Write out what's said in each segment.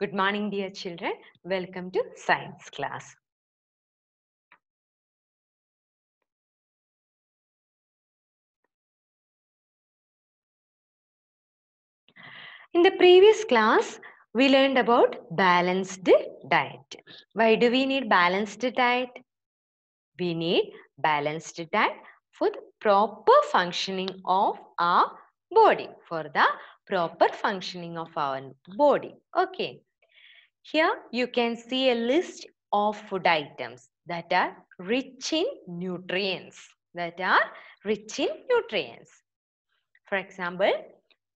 Good morning, dear children. Welcome to science class. In the previous class, we learned about balanced diet. Why do we need balanced diet? We need balanced diet for the proper functioning of our body. For the proper functioning of our body. Okay. Here you can see a list of food items that are rich in nutrients. For example,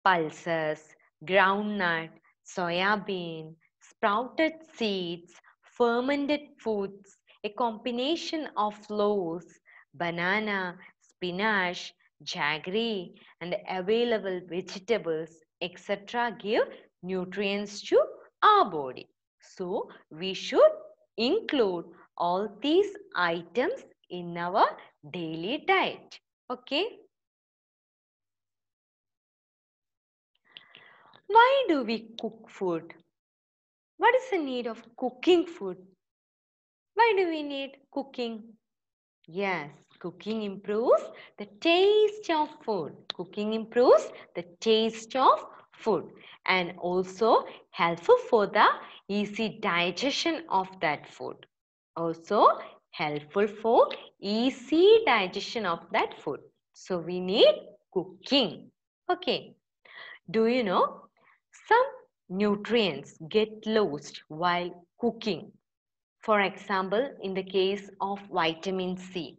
pulses, groundnut, soya bean, sprouted seeds, fermented foods, a combination of flours, banana, spinach, jaggery, and available vegetables, etc. give nutrients to our body. So, we should include all these items in our daily diet. Okay. Why do we cook food? What is the need of cooking food? Why do we need cooking? Yes, cooking improves the taste of food. Cooking improves the taste of food and also helpful for the easy digestion of that food. Also helpful for easy digestion of that food. So we need cooking. Okay. Do you know some nutrients get lost while cooking? For example, in the case of vitamin C.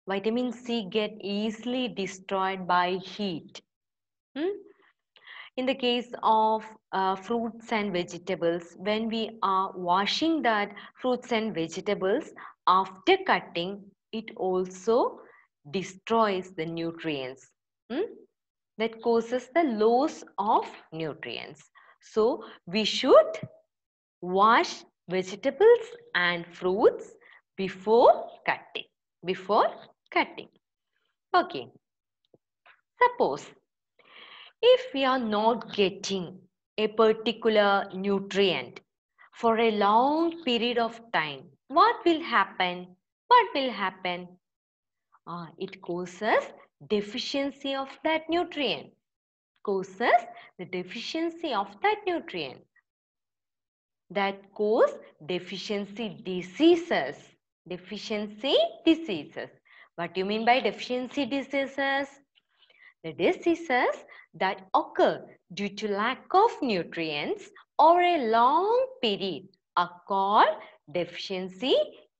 Vitamin C get easily destroyed by heat. Hmm? In the case of fruits and vegetables, when we are washing that fruits and vegetables after cutting, it also destroys the nutrients. Hmm? That causes the loss of nutrients. So we should wash vegetables and fruits before cutting. Okay. Suppose if we are not getting a particular nutrient for a long period of time, what will happen? It causes deficiency of that nutrient. That cause deficiency diseases. What do you mean by deficiency diseases? The diseases that occur due to lack of nutrients over a long period are called deficiency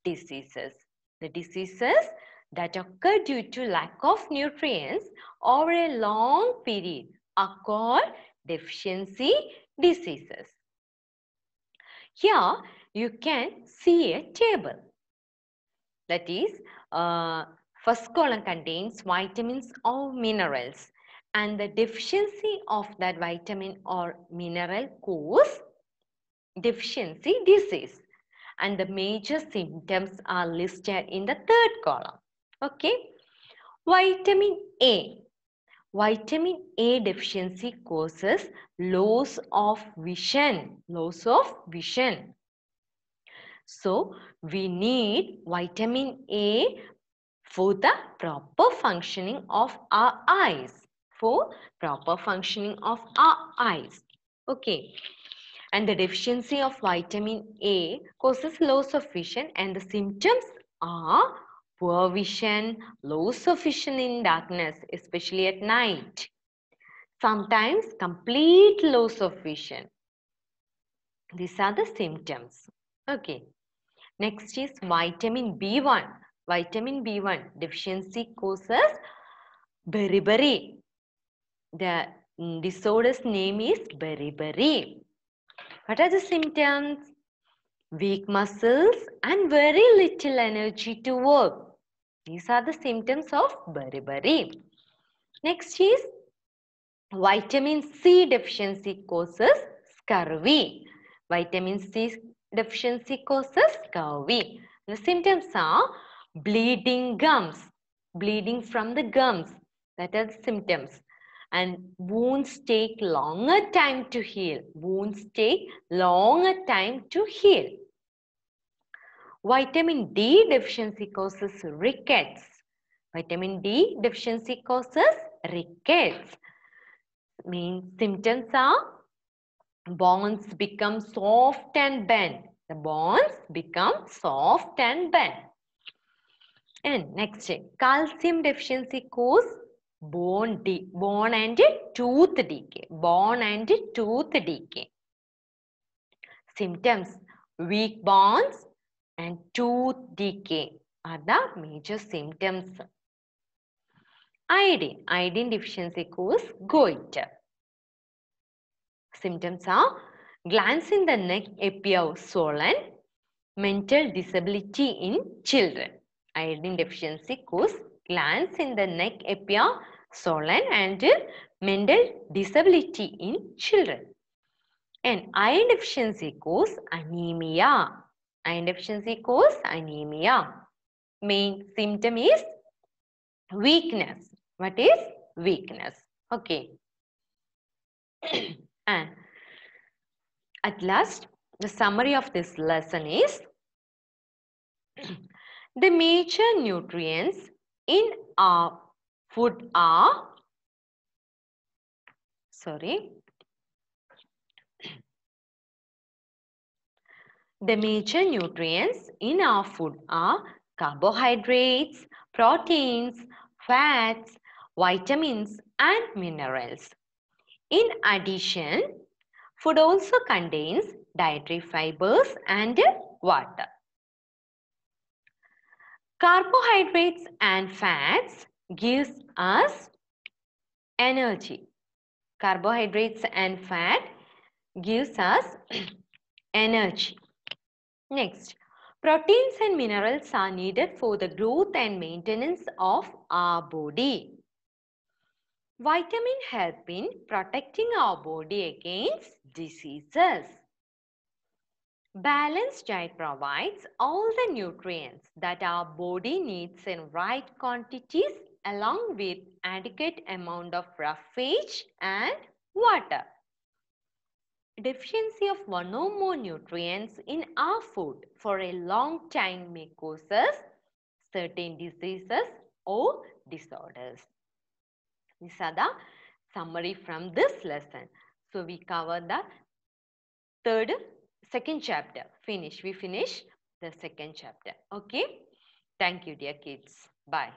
diseases. The diseases that occur due to lack of nutrients over a long period are called deficiency diseases. Here you can see a table. That is, first column contains vitamins or minerals, and the deficiency of that vitamin or mineral cause deficiency disease, and the major symptoms are listed in the third column. Okay. Vitamin A. Vitamin A deficiency causes loss of vision. So, we need vitamin A for the proper functioning of our eyes. Okay. And the deficiency of vitamin A causes loss of vision, and the symptoms are poor vision, loss of vision in darkness, especially at night. Sometimes complete loss of vision. These are the symptoms. Okay. Next is vitamin B1. Vitamin B1 deficiency causes beriberi. The disorder's name is beriberi. What are the symptoms? Weak muscles and very little energy to work. These are the symptoms of beriberi. Next is vitamin C deficiency causes scurvy. Vitamin C deficiency causes scurvy. The symptoms are bleeding gums, bleeding from the gums. That are the symptoms. and wounds take longer time to heal. Wounds take longer time to heal. Vitamin D deficiency causes rickets. Vitamin D deficiency causes rickets. Means symptoms are bones become soft and bent. The bones become soft and bent. And next, calcium deficiency cause bone and tooth decay. Bone and tooth decay. Symptoms: weak bones and tooth decay are the major symptoms. Iodine. Iodine deficiency cause goiter. Symptoms are glands in the neck appear swollen, mental disability in children. Iodine deficiency cause glands in the neck appear swollen and mental disability in children. And iron deficiency cause anemia. Iron deficiency cause anemia. Main symptom is weakness. What is weakness? Okay. And at last, the summary of this lesson is the major nutrients in our food are the major nutrients in our food are carbohydrates, proteins, fats, vitamins and minerals. In addition, food also contains dietary fibers and water. Carbohydrates and fats gives us energy. Carbohydrates and fat gives us energy. Next, proteins and minerals are needed for the growth and maintenance of our body. Vitamin help in protecting our body against diseases. Balanced diet provides all the nutrients that our body needs in right quantities along with adequate amount of roughage and water. Deficiency of one or more nutrients in our food for a long time may cause us certain diseases or disorders. These are the summary from this lesson. So we covered the second chapter. We finish the second chapter. Okay. Thank you, dear kids. Bye.